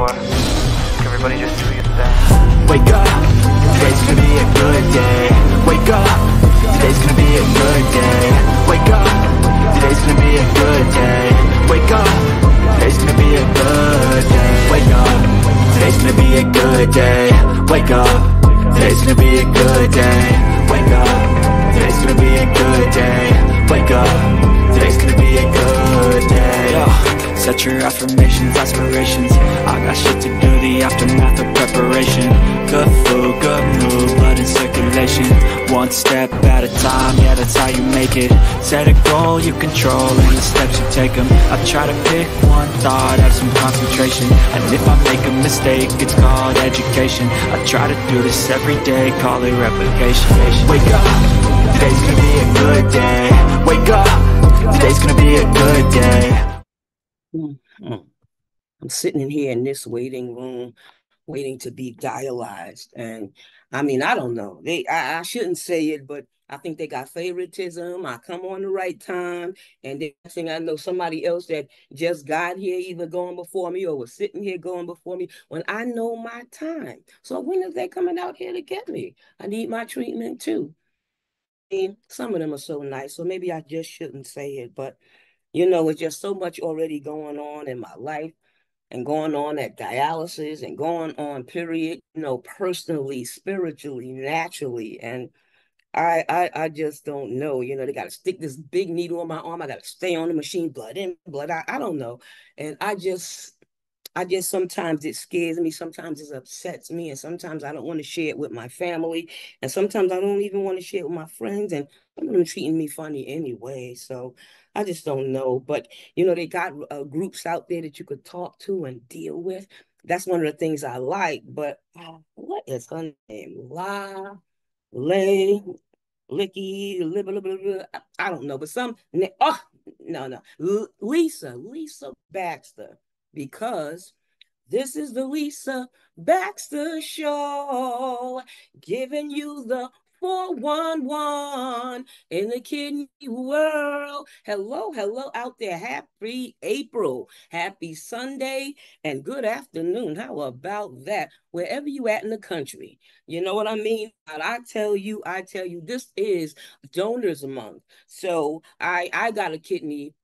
before. Everybody just do your thing. Wake up, today's gonna be a good day. Wake up, today's gonna be a good day. Wake up, today's gonna be a good day. Wake up, today's gonna be a good day. Wake up, today's gonna be a good day. Wake up, today's gonna be a good day. Wake up, today's gonna be a good day. Wake up, today's gonna be a good day. Yo, set your affirmations, aspirations. I got shit to do, the aftermath of preparation. Good food, good mood, blood in circulation. One step at a time, yeah, that's how you make it. Set a goal you control and the steps you take them. I try to pick one thought, have some concentration. And if I make a mistake, it's called education. I try to do this every day, call it replication. Wake up, today's gonna be a good day. Wake up, today's gonna be a good day. I'm sitting in here in this waiting room, waiting to be dialyzed. And I mean, I don't know. I shouldn't say it, but I think they got favoritism. I come on the right time. And the next thing I know, somebody else that just got here, either going before me or was sitting here going before me, when I know my time. So when are they coming out here to get me? I need my treatment too. I mean, some of them are so nice, so maybe I just shouldn't say it, but it's just so much already going on in my life and going on at dialysis and going on, period, personally, spiritually, naturally. And I just don't know. They got to stick this big needle on my arm. I got to stay on the machine, blood in, blood out. I don't know. And I just sometimes it scares me, sometimes it upsets me, and sometimes I don't want to share it with my family, and sometimes I don't even want to share it with my friends, and some of them treating me funny anyway. So I just don't know. But they got groups out there that you could talk to and deal with. That's one of the things I like. But what is her name? Lay, Licky, I don't know, but no, Lisa Baxter, because this is the Lisa Baxter Show, giving you the 411 in the kidney world. Hello out there. Happy April. Happy Sunday and good afternoon. How about that? Wherever you at in the country. You know what I mean? But I tell you, this is Donors Month. So I got a kidney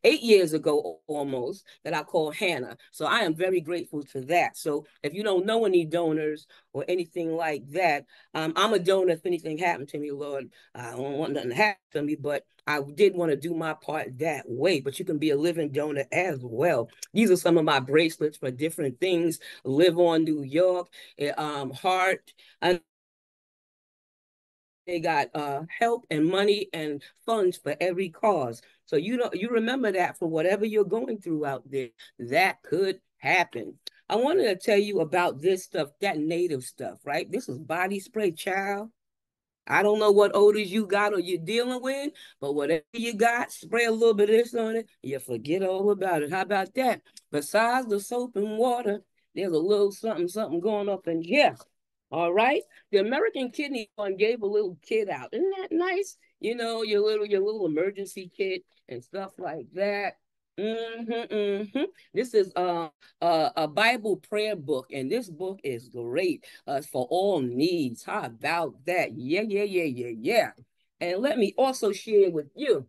8 years ago almost, that I call Hannah. So I am very grateful to that. So if you don't know any donors or anything like that, I'm a donor. If anything happened to me, Lord, I don't want nothing to happen to me, but I did want to do my part that way. But you can be a living donor as well. These are some of my bracelets for different things. Live on New York, heart. They got help and money and funds for every cause. So you remember that for whatever you're going through out there, that could happen. I wanted to tell you about this stuff, that native stuff, right? This is body spray, child. I don't know what odors you got or you're dealing with, but whatever you got, spray a little bit of this on it, you forget all about it. How about that? Besides the soap and water, there's a little something going up in here. All right. The American Kidney Fund gave a little kit out. Isn't that nice? Your little emergency kit and stuff like that. This is a Bible prayer book, and this book is great for all needs. How about that? Yeah. And let me also share with you.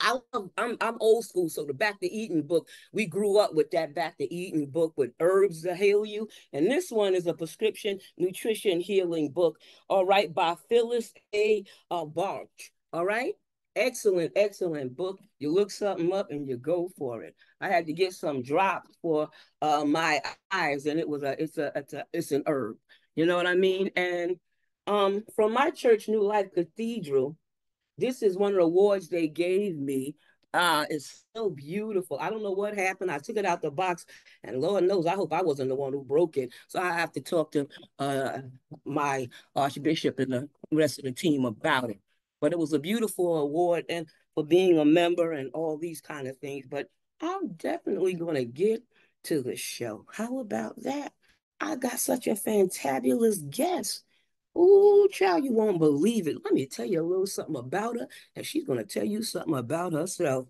I'm old school, so the Back to Eden book, we grew up with that Back to Eden book with herbs to heal you. And this one is a prescription nutrition healing book, all right, by Phyllis A. Barch. All right. Excellent book. You look something up and you go for it. I had to get some drops for my eyes, and it's an herb. You know what I mean? And from my church, New Life Cathedral, this is one of the awards they gave me. It's so beautiful. I don't know what happened. I took it out the box, and Lord knows, I hope I wasn't the one who broke it. So I have to talk to my Archbishop and the rest of the team about it. But it was a beautiful award, and for being a member and all these kind of things. But I'm definitely going to get to the show. How about that? I got such a fantabulous guest. Oh, child, you won't believe it. Let me tell you a little something about her, and she's going to tell you something about herself.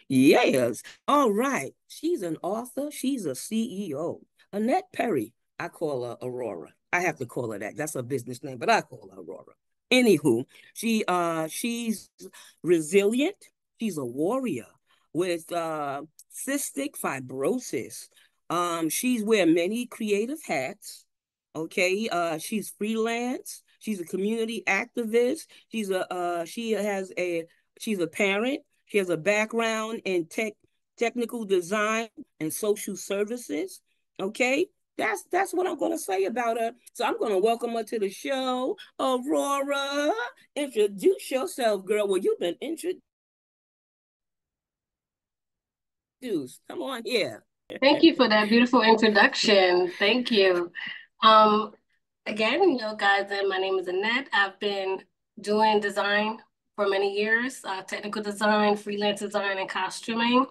Yes. All right. She's an author. She's a CEO. Annette Perry. I call her Aurora. I have to call her that. That's her business name, but I call her Aurora. Anywho, she's resilient. She's a warrior with cystic fibrosis. She's wear many creative hats. Okay, she's freelance. She's a community activist. She's a parent. She has a background in technical design and social services. Okay, that's what I'm going to say about her. So I'm going to welcome her to the show. Aurora, introduce yourself, girl. Well, you've been introduced. Come on here. Thank you for that beautiful introduction. Thank you. Um, Again, guys, my name is Annette. I've been doing design for many years, technical design, freelance design, and costuming.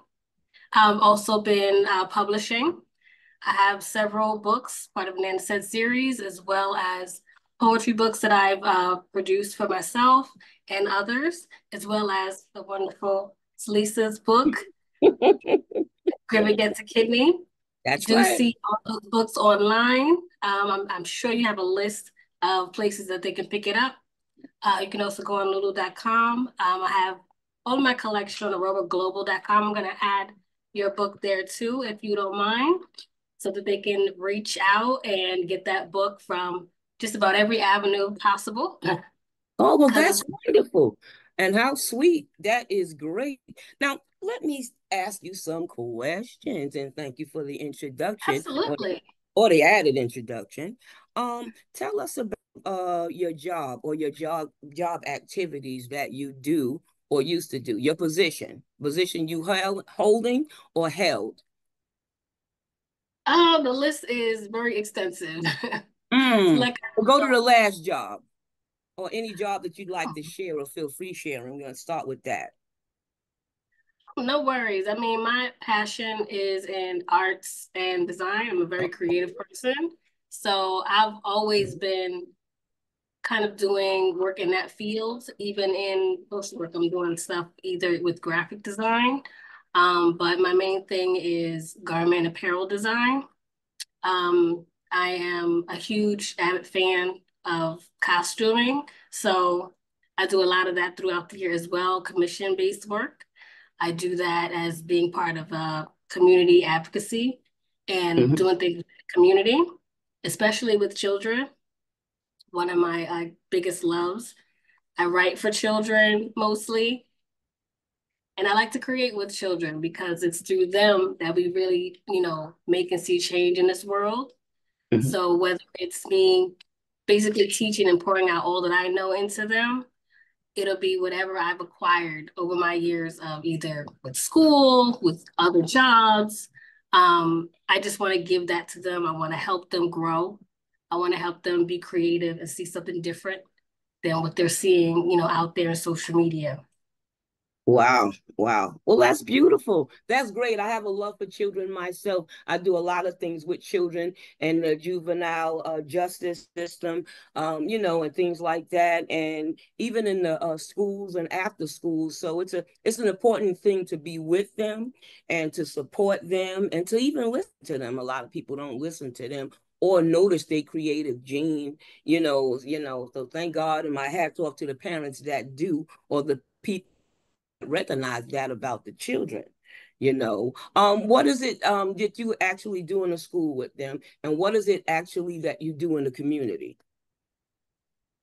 I've also been publishing. I have several books, part of an Annette series, as well as poetry books that I've produced for myself and others, as well as the wonderful Lisa's book, Giving Gets a Kidney. That's Do right. see all those books online. I'm sure you have a list of places that they can pick it up. You can also go on lulu.com. I have all of my collection on aromaglobal.com. I'm going to add your book there too, if you don't mind, so that they can reach out and get that book from just about every avenue possible. Oh, well, that's wonderful. And how sweet. That is great. Now, let me ask you some questions and thank you for the introduction Absolutely. or the added introduction. Tell us about your job or your job activities that you do or used to do, your position you holding or held. The list is very extensive. Mm. Like, Well, go to the last job or any job that you'd like to share or feel free sharing. We're going to start with that. no worries. I mean, my passion is in arts and design. I'm a very creative person. So I've always been kind of doing work in that field. Even in post work, I'm doing stuff either with graphic design. But my main thing is garment apparel design. I am a huge avid fan of costuming. So I do a lot of that throughout the year as well, commission-based work. I do that as being part of community advocacy and Mhm. doing things with the community, especially with children. One of my biggest loves. I write for children mostly, and I like to create with children because it's through them that we really, make and see change in this world. Mhm. So whether it's me basically teaching and pouring out all that I know into them, it'll be whatever I've acquired over my years of either with school, with other jobs. I just want to give that to them. I want to help them grow. I want to help them be creative and see something different than what they're seeing, out there in social media. Wow. Wow. Well, that's beautiful. That's great. I have a love for children myself. I do a lot of things with children and the juvenile justice system, and things like that. And even in the schools and after schools. So it's an important thing to be with them and to support them and to even listen to them. A lot of people don't listen to them or notice their creative gene, So thank God and my hats off to the parents that do or the people recognize that about the children. What is it that you actually do in the school with them, and what is it actually that you do in the community?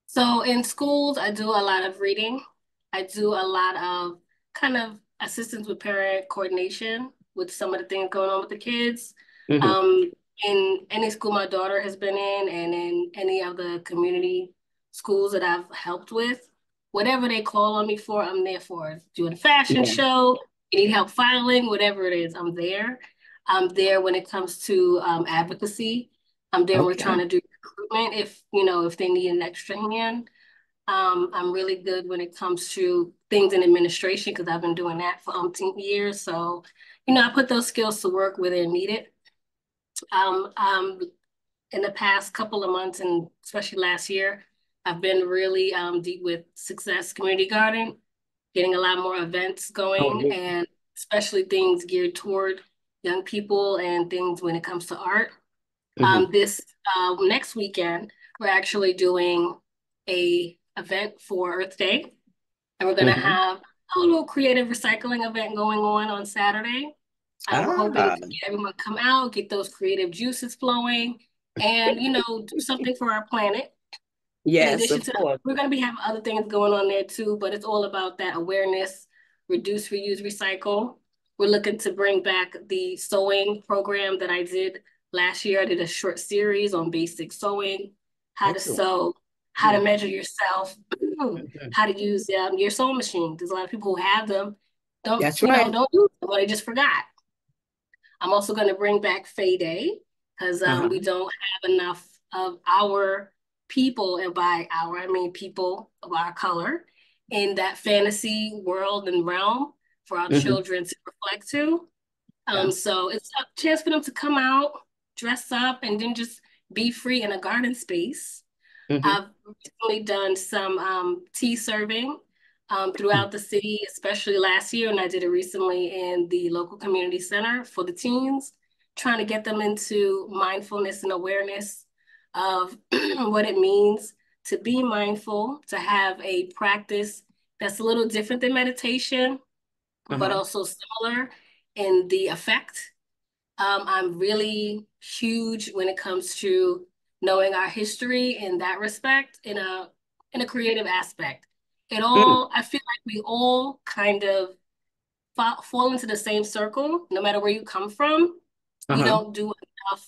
So in schools, I do a lot of reading. I do a lot of kind of assistance with parent coordination with some of the things going on with the kids. Mm-hmm. Um, in any school my daughter has been in, and in any of the community schools that I've helped with, whatever they call on me for, I'm there for. Doing a fashion Yeah. show, you need help filing, whatever it is, I'm there. I'm there when it comes to advocacy. I'm there when we're trying Okay. to do recruitment if they need an extra hand. I'm really good when it comes to things in administration because I've been doing that for umpteen years. So, I put those skills to work where they're needed. I'm in the past couple of months, and especially last year, I've been really deep with Success Community Garden, getting a lot more events Oh, going, yeah. and especially things geared toward young people and things when it comes to art. This next weekend, we're actually doing a event for Earth Day, and we're gonna have a little creative recycling event going on Saturday. We're hoping Ah, to get everyone come out, get those creative juices flowing, and do something for our planet. In yes, addition of to that, course. we're going to be having other things going on there too, but it's all about that awareness, reduce, reuse, recycle. We're looking to bring back the sewing program that I did last year. I did a short series on basic sewing, how to Excellent. sew, how to Mhm. measure yourself, Mhm. how to use your sewing machine. There's a lot of people who have them, That's right. don't use them, or they just forgot. I'm also going to bring back Faye Day because we Uh-huh. don't have enough of our people, and by our, I mean people of our color, in that fantasy world and realm for our Hmm. children to reflect to. Yeah. So it's a chance for them to come out, dress up, and then just be free in a garden space. Hmm. I've recently done some tea serving throughout the city, especially last year, and I did it recently in the local community center for the teens, trying to get them into mindfulness and awareness of what it means to be mindful, to have a practice that's a little different than meditation, but Uh-huh. also similar in the effect. I'm really huge when it comes to knowing our history in that respect, in a creative aspect. Mm. I feel like we all kind of fall into the same circle, no matter where you come from. We Uh-huh. don't do enough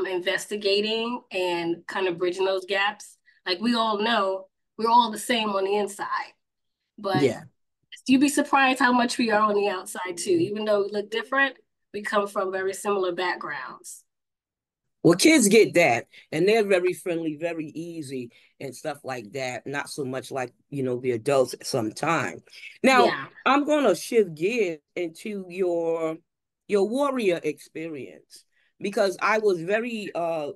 investigating and kind of bridging those gaps. Like we all know, we're all the same on the inside, but Yeah. you'd be surprised how much we are on the outside too. Even though we look different, we come from very similar backgrounds. Well, kids get that, and they're very friendly, very easy, and stuff like that. Not so much like, the adults sometimes. Now, Yeah. I'm gonna shift gears into your warrior experience because I was very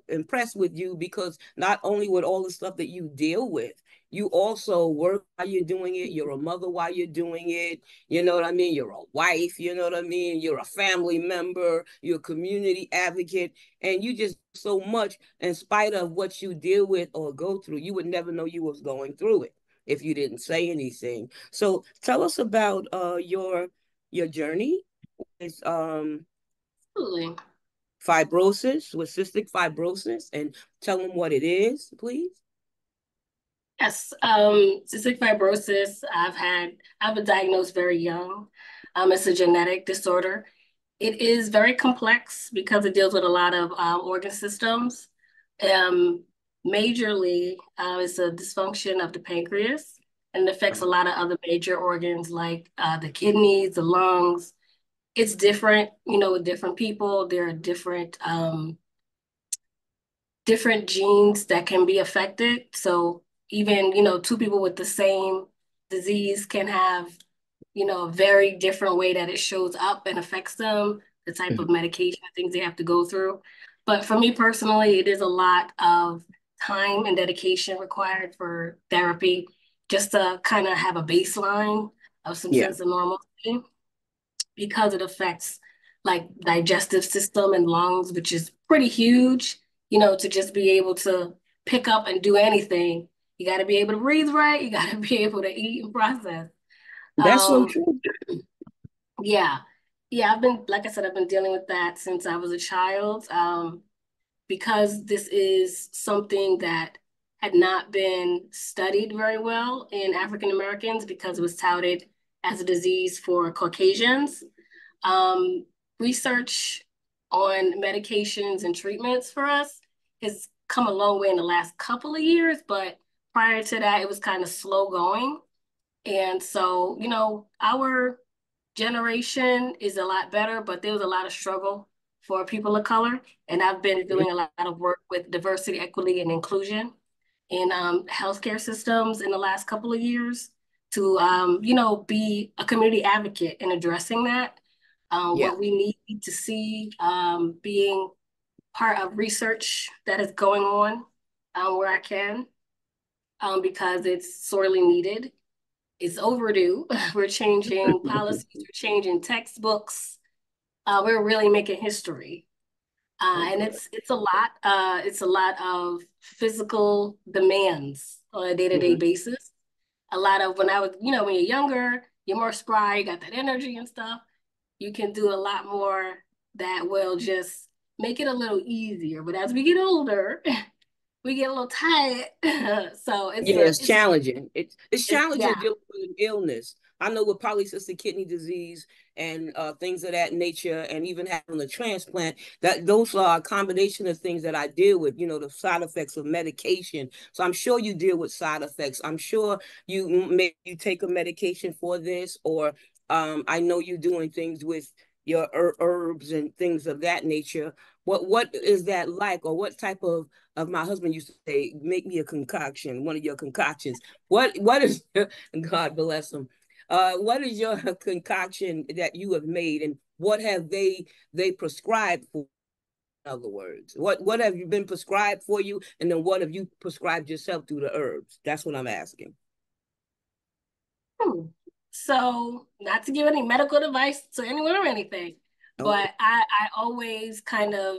impressed with you because not only with all the stuff that you deal with, you also work while you're doing it, you're a mother while you're doing it, you know what I mean? You're a wife, you know what I mean? You're a family member, you're a community advocate, and you just so much in spite of what you deal with or go through. You would never know you was going through it if you didn't say anything. So tell us about your journey with Absolutely. fibrosis, with cystic fibrosis, and tell them what it is, please. Yes. Cystic fibrosis, I've been diagnosed very young. It's a genetic disorder. It is very complex because it deals with a lot of organ systems. Um, Majorly, it's a dysfunction of the pancreas, and it affects a Uh-huh. lot of other major organs like the kidneys, the lungs. It's different, with different people. There are different genes that can be affected. So even, two people with the same disease can have, a very different way that it shows up and affects them, the type of Mhm. medication, things they have to go through. But for me personally, it is a lot of time and dedication required for therapy just to kind of have a baseline of some Yeah, sense of normalcy because it affects like digestive system and lungs, which is pretty huge, to just be able to pick up and do anything. You got to be able to breathe right. You got to be able to eat and process. that's so Um, true. yeah. Yeah, like I said, I've been dealing with that since I was a child. Because this is something that had not been studied very well in African Americans because it was touted as a disease for Caucasians. Um, Research on medications and treatments for us has come a long way in the last couple of years, but prior to that, it was kind of slow going. And so, our generation is a lot better, but there was a lot of struggle for people of color. And I've been Mhm. doing a lot of work with diversity, equity, and inclusion in healthcare systems in the last couple of years to, be a community advocate in addressing that. Yeah. What we need to see being part of research that is going on where I can, because it's sorely needed. It's overdue. We're changing policies, we're changing textbooks. We're really making history. And it's a lot. It's a lot of physical demands on a day-to-day basis. A lot of when I was, when you're younger, you're more spry, you got that energy and stuff. You can do a lot more that will just make it a little easier. But as we get older, we get a little tired. So it's challenging. It's yeah. challenging dealing with an illness. I know with polycystic kidney disease and things of that nature, and even having a transplant, that those are a combination of things that I deal with. The side effects of medication. So I'm sure you deal with side effects. I'm sure you take a medication for this, or I know you're doing things with your herbs and things of that nature. What is that like, or what type of my husband used to say, make me a concoction, one of your concoctions. What is God bless him? What is your concoction that you have made, and what have they prescribed for? In other words, what have you been prescribed for you, and then what have you prescribed yourself through the herbs? That's what I'm asking. So, not to give any medical advice to anyone or anything, but I always kind of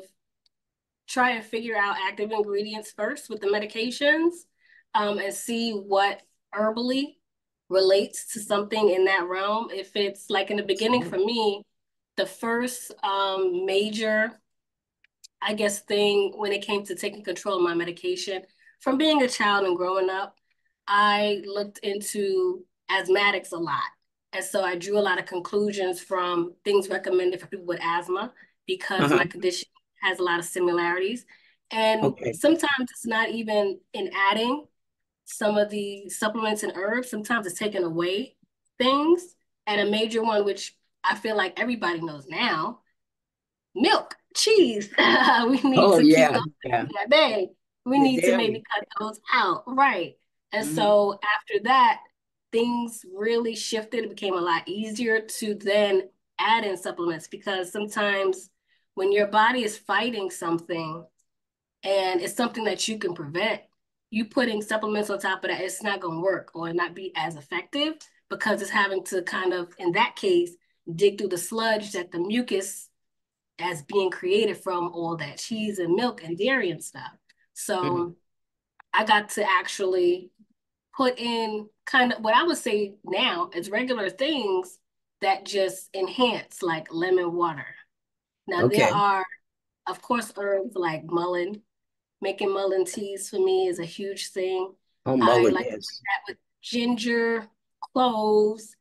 try and figure out active ingredients first with the medications, and see what herbally relates to something in that realm. If it's like in the beginning for me, the first major, I guess, thing when it came to taking control of my medication from being a child and growing up, I looked into asthmatics a lot. And so I drew a lot of conclusions from things recommended for people with asthma because my condition has a lot of similarities. And sometimes it's not even in adding some of the supplements and herbs, sometimes it's taking away things. And a major one, which I feel like everybody knows now, milk, cheese. We need to keep those at bay. We need to maybe cut those out. Right. And so after that, things really shifted. It became a lot easier to then add in supplements, because sometimes when your body is fighting something and it's something that you can prevent, you putting supplements on top of that, it's not going to work or not be as effective, because it's having to kind of, in that case, dig through the sludge that the mucus as being created from all that cheese and milk and dairy and stuff. So I got to actually put in kind of what I would say now is regular things that just enhance, like lemon water. Now there are, of course, herbs like mullein. Making mullein teas for me is a huge thing. I like to do that with ginger, cloves,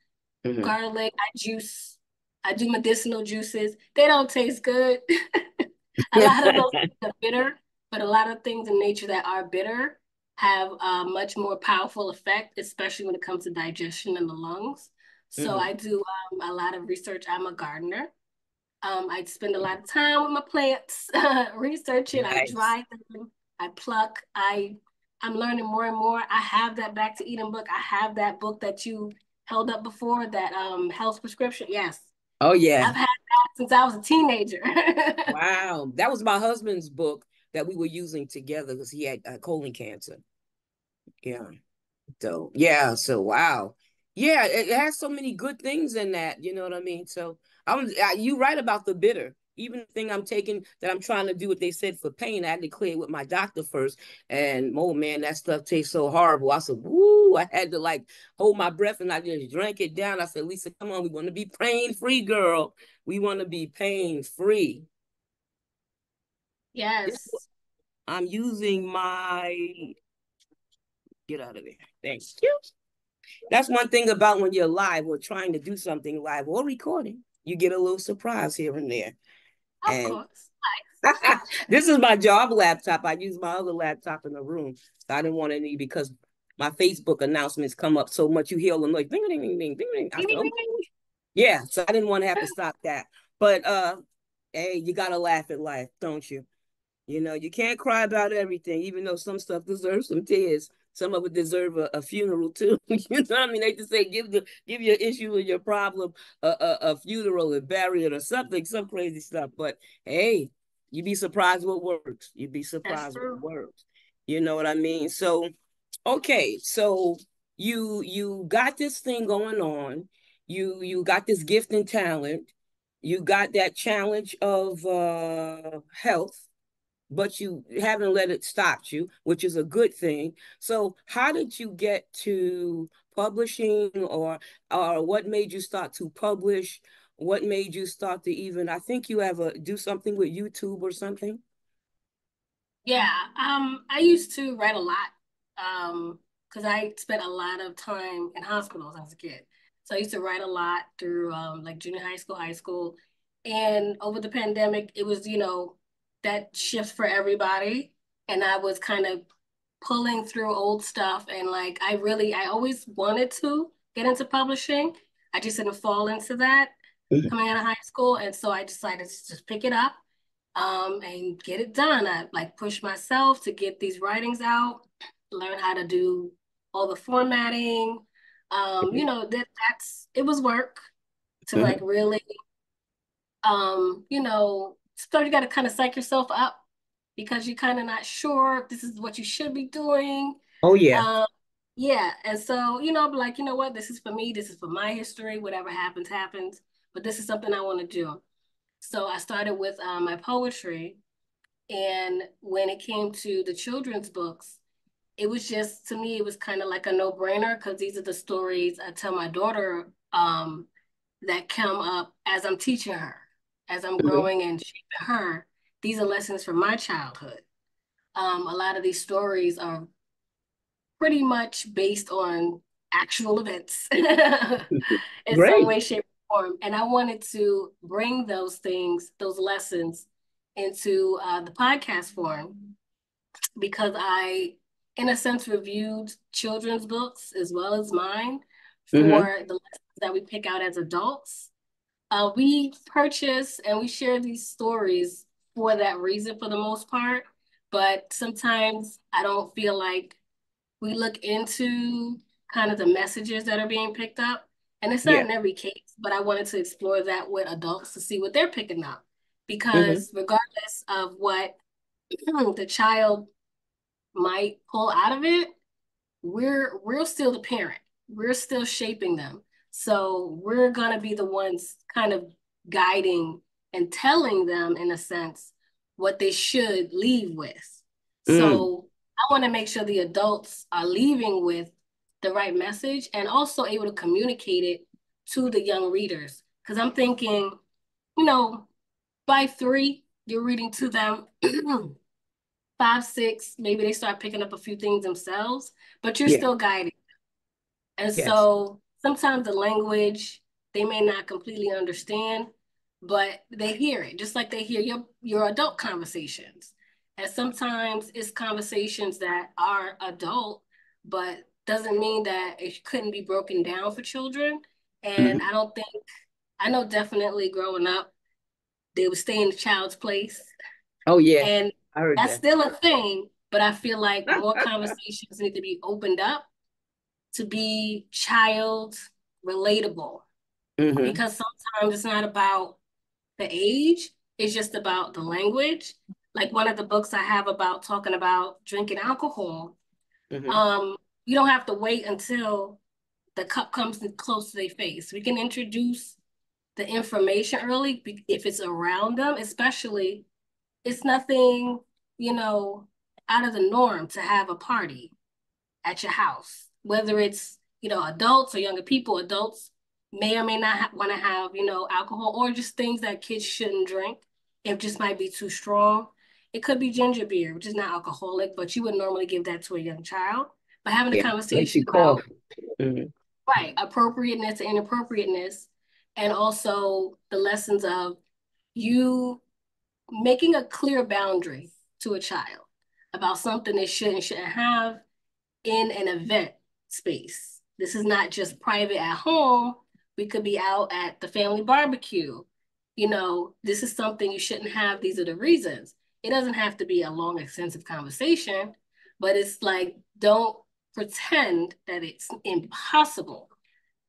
garlic. I do medicinal juices. They don't taste good. A lot of those things are bitter, but a lot of things in nature that are bitter have a much more powerful effect, especially when it comes to digestion in the lungs. So I do a lot of research. I'm a gardener. I spend a lot of time with my plants, researching. I dry them, I pluck. I'm learning more and more. I have that Back to Eden book. I have that book that you held up before, that health prescription. Yes. Oh yeah. I've had that since I was a teenager. Wow. That was my husband's book that we were using together because he had colon cancer. Yeah. So yeah. So wow. Yeah, it has so many good things in that. You know what I mean? So you right about the bitter. Even the thing I'm taking that I'm trying to do what they said for pain, I had to clear it with my doctor first. And oh man, that stuff tastes so horrible. I said, woo, I had to like hold my breath and I just drank it down. I said, Lisa, come on, we want to be pain free, girl. We want to be pain free. Yes. I'm using get out of there. Thank you. That's one thing about when you're live or trying to do something live or recording. You get a little surprise here and there. Of course. Nice. This is my job laptop. I use my other laptop in the room. So I didn't want any because my Facebook announcements come up so much. You hear all the noise. Ding, ding, ding, ding, ding, ding. I said, oh. Yeah, so I didn't want to have to stop that. But hey, you gotta laugh at life, don't you? You know, you can't cry about everything, even though some stuff deserves some tears. Some of it deserve a funeral too. You know what I mean? They just say give your issue or your problem a funeral and bury it or something, some crazy stuff. But hey, You'd be surprised what works. You'd be That's surprised what true. works. You know what I mean? So, okay, so you got this thing going on. You got this gift and talent. You got that challenge of health, but you haven't let it stop you, which is a good thing. So, how did you get to publishing, or what made you start to publish? What made you start to even? I think you have do something with YouTube or something. Yeah, I used to write a lot, because I spent a lot of time in hospitals as a kid. So I used to write a lot through like junior high school, and over the pandemic, it was that shift for everybody, and I was kind of pulling through old stuff, and like I always wanted to get into publishing. I just didn't fall into that coming out of high school, and so I decided to just pick it up and get it done. I like push myself to get these writings out, learn how to do all the formatting. That's it was work to like really so you got to kind of psych yourself up because you're kind of not sure if this is what you should be doing. Oh yeah. Um, yeah, and so I'll be like, you know what, this is for me, this is for my history, whatever happens, happens. But this is something I want to do. So I started with my poetry, and when it came to the children's books, it was just, to me, it was kind of like a no-brainer because these are the stories I tell my daughter that come up as I'm teaching her, as I'm Mhm. growing and shaping her. These are lessons from my childhood. A lot of these stories are pretty much based on actual events in some Great. way, shape, or form. And I wanted to bring those things, those lessons, into the podcast form because I, in a sense, reviewed children's books as well as mine Mm-hmm. for the lessons that we pick out as adults. We purchase and we share these stories for that reason for the most part, but sometimes I don't feel like we look into kind of the messages that are being picked up. And it's not Yeah. in every case, but I wanted to explore that with adults to see what they're picking up. Mm-hmm. Because regardless of what the child might pull out of it, we're still the parent. We're still shaping them. So we're gonna be the ones kind of guiding and telling them in a sense what they should leave with. Mm. So I want to make sure the adults are leaving with the right message and also able to communicate it to the young readers. Because I'm thinking, you know, by 3, you're reading to them. 5, 6, maybe they start picking up a few things themselves, but you're Yeah. still guiding. And Yes. so sometimes the language they may not completely understand, but they hear it, just like they hear your adult conversations. And sometimes it's conversations that are adult, but doesn't mean that it couldn't be broken down for children. And Mm-hmm. I know definitely growing up, they would stay in the child's place. Oh yeah. And I heard that's that. still a thing, but I feel like more conversations need to be opened up to be child relatable Mm-hmm. because sometimes it's not about the age, it's just about the language. Like one of the books I have about talking about drinking alcohol, Mm-hmm. um, you don't have to wait until the cup comes close to their face. We can introduce the information early if it's around them, especially it's nothing, you know, out of the norm to have a party at your house, whether it's, adults or younger people. Adults may or may not want to have, alcohol or just things that kids shouldn't drink. It just might be too strong. It could be ginger beer, which is not alcoholic, but you would normally give that to a young child. But having a Yeah. Makes conversation you cough. about, Mm-hmm. right, appropriateness and inappropriateness, and also the lessons of you making a clear boundary to a child about something they should and shouldn't have in an event space. This is not just private at home. We could be out at the family barbecue. This is something you shouldn't have. These are the reasons. It doesn't have to be a long, extensive conversation, but it's like, don't pretend that it's impossible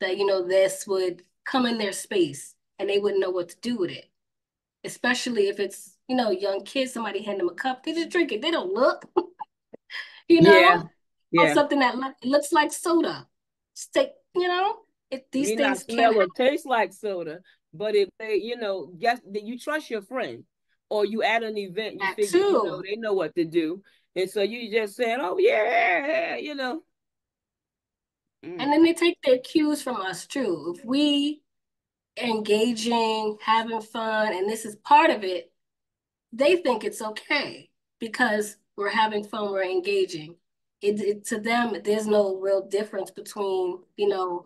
that, this would come in their space and they wouldn't know what to do with it, especially if it's, young kids, somebody hand them a cup, they just drink it. They don't look, you Yeah, know, or yeah. something that looks like soda. Steak, these May not things can't smell happen. or taste like soda, but if they, guess that you trust your friend, or you at an event, you That figure, too. they know what to do, and so you just saying, "Oh yeah, And Mm, then they take their cues from us too. If we engaging, having fun, and this is part of it, they think it's okay because we're having fun, we're engaging. To them, there's no real difference between, a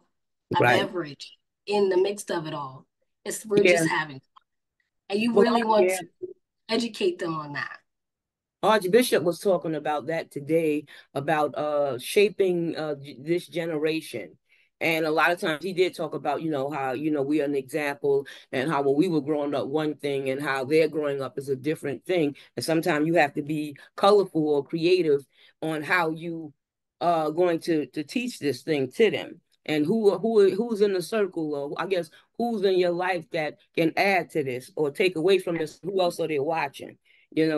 right, beverage in the mix of it all. We're yeah, just having, and you well, really want yeah. to educate them on that. Archbishop was talking about that today, about shaping this generation. And a lot of times he did talk about, how, we are an example, and how when we were growing up one thing and how they're growing up is a different thing. And sometimes you have to be colorful or creative on how you are going to teach this thing to them. And who's in the circle, or I guess who's in your life that can add to this or take away from this, who else are they watching?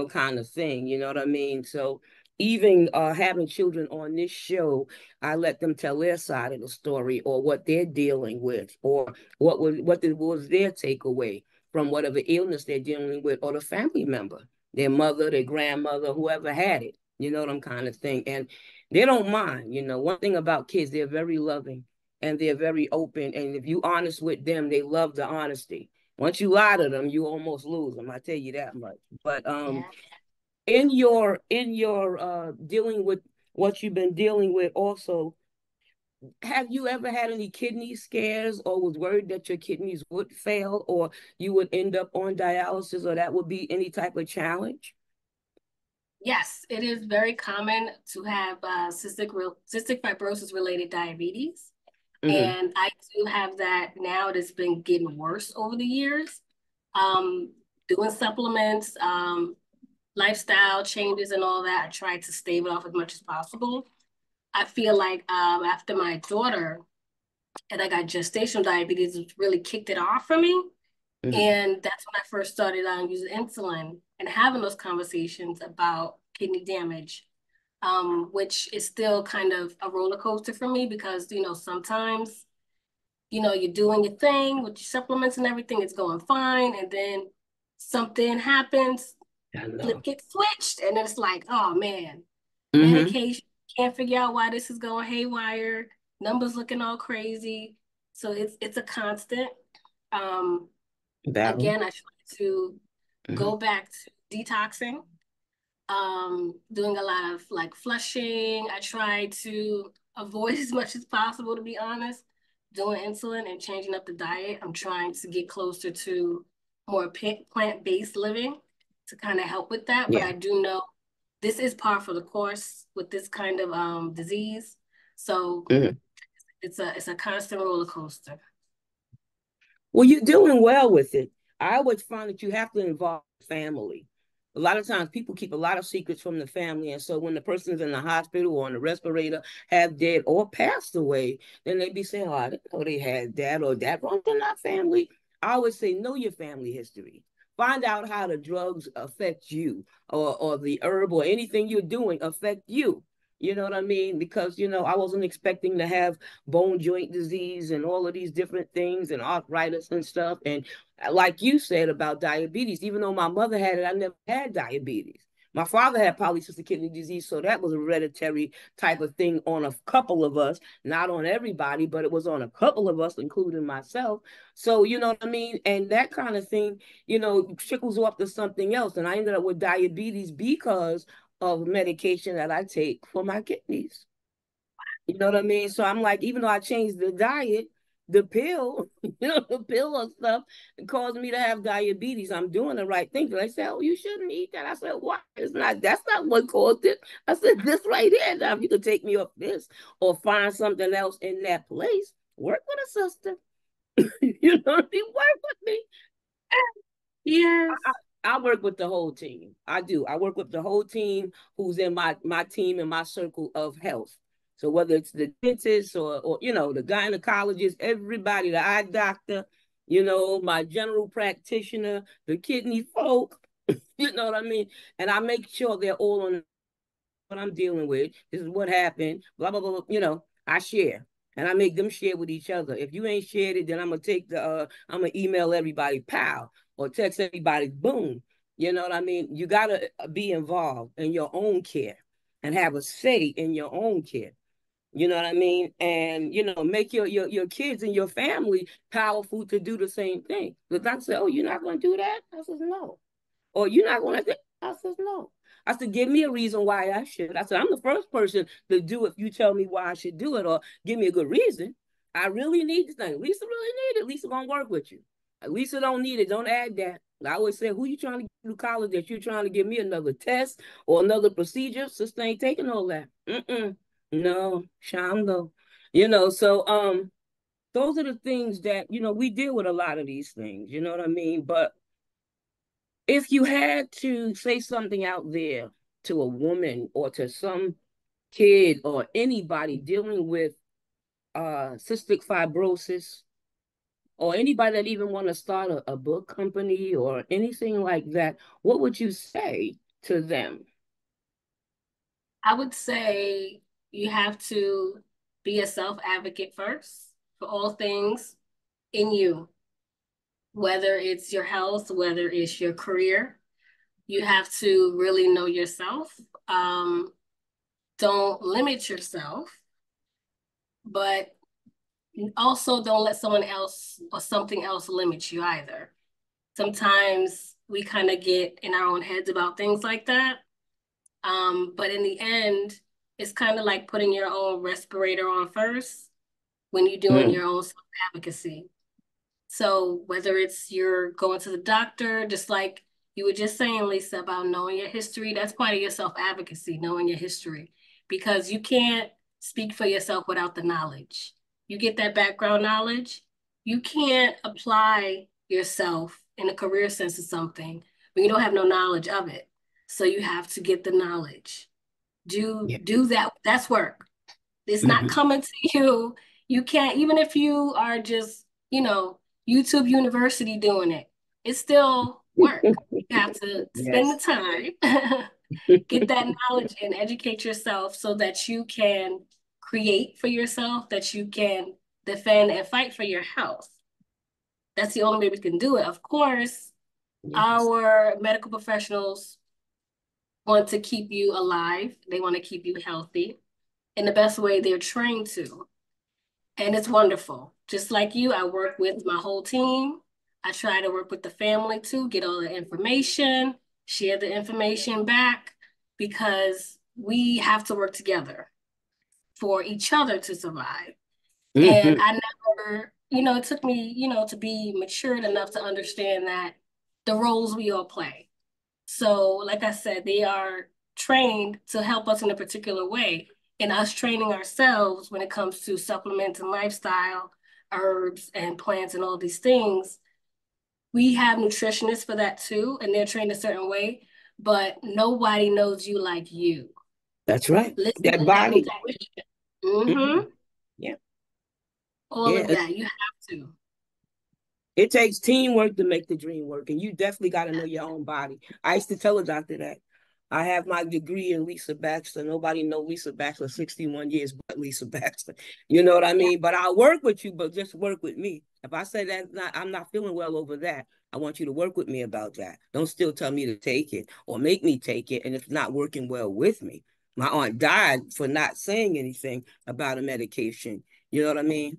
Kind of thing. You know what I mean? So even having children on this show, I let them tell their side of the story, or what they're dealing with, or what was their takeaway from whatever illness they're dealing with, or the family member, their mother, their grandmother, whoever had it. You know what I'm kind of thing. And they don't mind. One thing about kids, they're very loving and they're very open. And if you honest with them, they love the honesty. Once you lie to them, you almost lose them. I tell you that much. But Yeah. in your dealing with what you've been dealing with, also, have you ever had any kidney scares, or was worried that your kidneys would fail, or you would end up on dialysis, or that would be any type of challenge? Yes, it is very common to have cystic fibrosis related diabetes. Mm-hmm. And I do have that now. It has been getting worse over the years. Um, Doing supplements, lifestyle changes and all that. I try to stave it off as much as possible. I feel like after my daughter and I got gestational diabetes, it really kicked it off for me. Mm-hmm. And that's when I first started using insulin and having those conversations about kidney damage, which is still kind of a roller coaster for me because, sometimes, you're doing your thing with your supplements and everything, it's going fine. And then something happens, I flip know. gets switched. And it's like, oh man, Mm-hmm. medication, can't figure out why this is going haywire, numbers looking all crazy. So it's a constant. Um, Battle. Again, I try to Mm-hmm. go back to detoxing, doing a lot of like flushing. I try to avoid as much as possible, to be honest, doing insulin and changing up the diet. I'm trying to get closer to more plant-based living to kind of help with that. But Yeah. I do know this is par for the course with this kind of disease. So Mm-hmm. it's a constant roller coaster. Well, you're doing well with it. I always find that you have to involve family. A lot of times people keep a lot of secrets from the family. And so when the person's in the hospital or on the respirator, have dead or passed away, then they be saying, "Oh, I didn't know they had that or that wrong in our family." I always say, know your family history. Find out how the drugs affect you, or the herb or anything you're doing affect you. You know what I mean? Because, I wasn't expecting to have bone joint disease and all of these different things and arthritis and stuff. And like you said about diabetes, even though my mother had it, I never had diabetes. My father had polycystic kidney disease, so that was a hereditary type of thing on a couple of us, not on everybody, but it was on a couple of us, including myself. So, you know what I mean? And that kind of thing, trickles off to something else. And I ended up with diabetes because of medication that I take for my kidneys. You know what I mean? So I'm like, even though I changed the diet, the pill, the pill or stuff, it caused me to have diabetes. I'm doing the right thing. They said, "Oh, you shouldn't eat that." I said, "Why? That's not what caused it." I said, "This right here. Now, if you could take me off this or find something else in that place, work with a sister." You know what I mean? Work with me. Yes. I work with the whole team. I do. I work with the whole team who's in my team and my circle of health. So whether it's the dentist or the gynecologist, everybody, the eye doctor, my general practitioner, the kidney folk, You know what I mean? And I make sure they're all on what I'm dealing with. This is what happened. Blah blah blah. I share, and I make them share with each other. If you ain't shared it, then I'm gonna take I'm gonna email everybody, pow, or text everybody, boom. You know what I mean? You gotta be involved in your own care and have a say in your own care. You know what I mean? And make your kids and your family powerful to do the same thing. The doctor said, "Oh, you're not gonna do that?" I said, "No." Or you're not going to. I said, no. I said, give me a reason why I should. I said, I'm the first person to do it if you tell me why I should do it or give me a good reason. I really need this thing. Lisa really need it. Lisa gonna work with you. Lisa don't need it. Don't add that. I always say, who you trying to get to college that you're trying to give me another test or another procedure? Sister ain't taking all that. No, Shando. So those are the things that, we deal with a lot of these things, you know what I mean? But if you had to say something out there to a woman or to some kid or anybody dealing with cystic fibrosis or anybody that even want to start a book company or anything like that, what would you say to them? I would say you have to be a self-advocate first for all things in you, whether it's your health, whether it's your career. You have to really know yourself. Don't limit yourself, but also don't let someone else or something else limit you either. Sometimes we kind of get in our own heads about things like that. But in the end, it's kind of like putting your own respirator on first when you're doing your own self-advocacy. So whether it's you're going to the doctor, just like you were just saying, Lisa, about knowing your history, that's part of your self-advocacy, knowing your history, because you can't speak for yourself without the knowledge. You get that background knowledge, you can't apply yourself in a career sense of something when you don't have no knowledge of it. So you have to get the knowledge. Do that. That's work. It's not coming to you. You can't, even if you are just, YouTube University doing it, it's still work. You have to spend the time, get that knowledge and educate yourself so that you can create for yourself, that you can defend and fight for your health. That's the only way we can do it. Of course, our medical professionals want to keep you alive. They want to keep you healthy in the best way they're trained to. And it's wonderful. Just like you, I work with my whole team. I try to work with the family too, get all the information, share the information back, because we have to work together for each other to survive. And I never, it took me, to be matured enough to understand that the roles we all play. So, like I said, they are trained to help us in a particular way. And us training ourselves when it comes to supplements and lifestyle, herbs and plants and all these things, we have nutritionists for that too, and they're trained a certain way, but nobody knows you like you. That's right. Listen That to that body. intuition. Yeah. All of that, you have to. It takes teamwork to make the dream work, and you definitely got to know your own body. I used to tell a doctor that. I have my degree in Lisa Baxter. Nobody know Lisa Baxter 61 years but Lisa Baxter. You know what I mean? But I'll work with you, but just work with me. If I say that I'm not feeling well over that, I want you to work with me about that. Don't still tell me to take it or make me take it, and it's not working well with me. My aunt died for not saying anything about a medication. You know what I mean?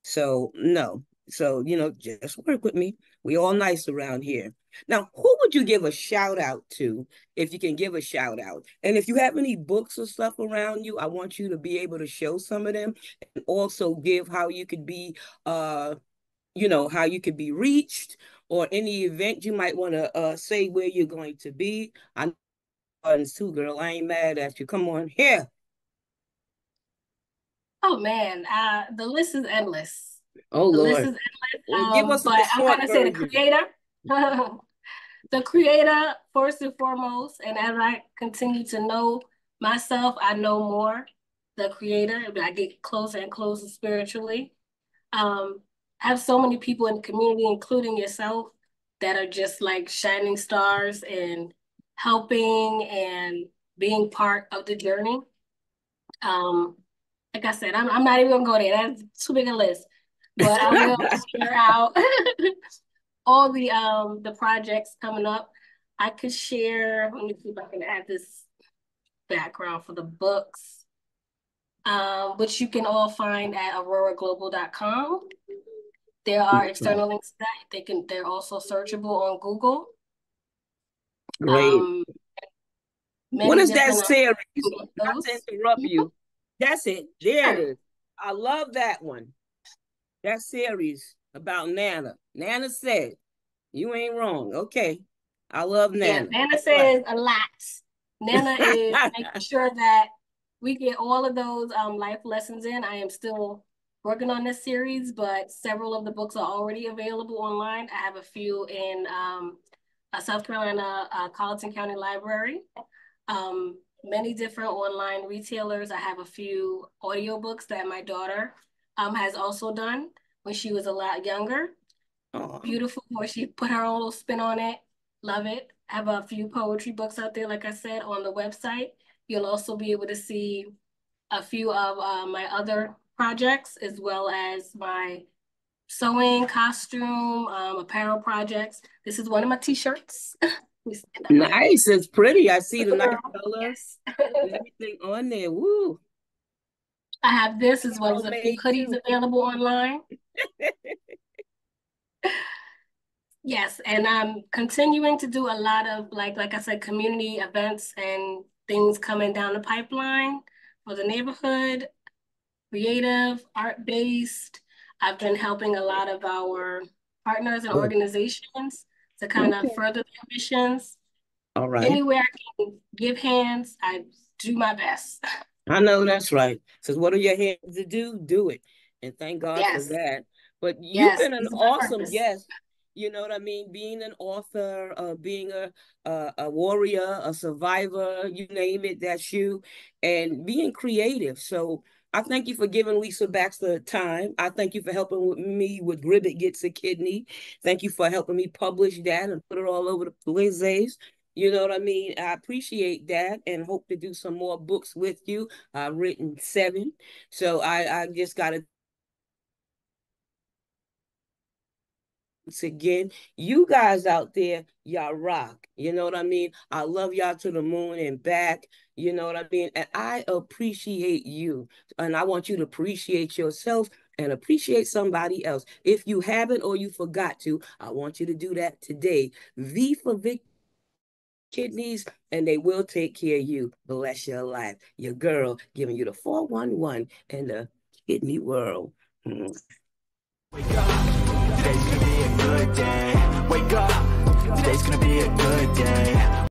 So, no. So, just work with me. We all nice around here. Now, who would you give a shout out to if you can give a shout out? And if you have any books or stuff around you, I want you to be able to show some of them and also give how you could be how you could be reached or any event you might want to say where you're going to be. I know too, girl. I ain't mad at you. Come on here. Oh man, the list is endless. Oh The list Lord. is endless. Well, give us But the I'm short gonna say the version. creator. The creator, first and foremost, and as I continue to know myself, I know more. The creator, I get closer and closer spiritually. I have so many people in the community, including yourself, that are just like shining stars and helping and being part of the journey. Like I said, I'm not even gonna go there. That's too big a list. But I will share out all the projects coming up. I could share, let me see if I can add this background for the books, which you can all find at auroraglobal.com. There are external links to that. They're also searchable on Google. Great. What is that series? Not to interrupt you. That's it. There it is. I love that one. That series about Nana. Nana said, you ain't wrong. Okay. I love Nana. Yeah, Nana says a lot. Nana is making sure that we get all of those life lessons in. I am still working on this series, but several of the books are already available online. I have a few in South Carolina, Colleton County Library. Many different online retailers. I have a few audiobooks that my daughter has also done when she was a lot younger. Aww. Beautiful, where she put her own little spin on it. Love it. I have a few poetry books out there, like I said, on the website. You'll also be able to see a few of my other projects, as well as my sewing, costume, apparel projects. This is one of my t-shirts. Nice. It's pretty. I see the nice colors and everything on there. Woo. I have this as well as a few hoodies available online. Yes, and I'm continuing to do a lot of, like I said, community events and things coming down the pipeline for the neighborhood, creative, art-based. I've been helping a lot of our partners and organizations to kind of further their missions. All right. Anywhere I can give hands, I do my best. I know that's right. So what are your hands to do? Do it. And thank God for that. But you've been an awesome guest. You know what I mean? Being an author, being a warrior, a survivor, you name it, that's you. And being creative. So I thank you for giving Lisa Baxter time. I thank you for helping me with Gribbet Gets a Kidney. Thank you for helping me publish that and put it all over the places. You know what I mean? I appreciate that and hope to do some more books with you. I've written 7. So I just got to again, you guys out there, y'all rock. You know what I mean? I love y'all to the moon and back. You know what I mean? And I appreciate you. And I want you to appreciate yourself and appreciate somebody else. If you haven't or you forgot to, I want you to do that today. V for Victory Kidneys, and they will take care of you. Bless your life. Your girl giving you the 411 in the kidney world. Wake up, today's gonna be a good day. Wake up, today's gonna be a good day.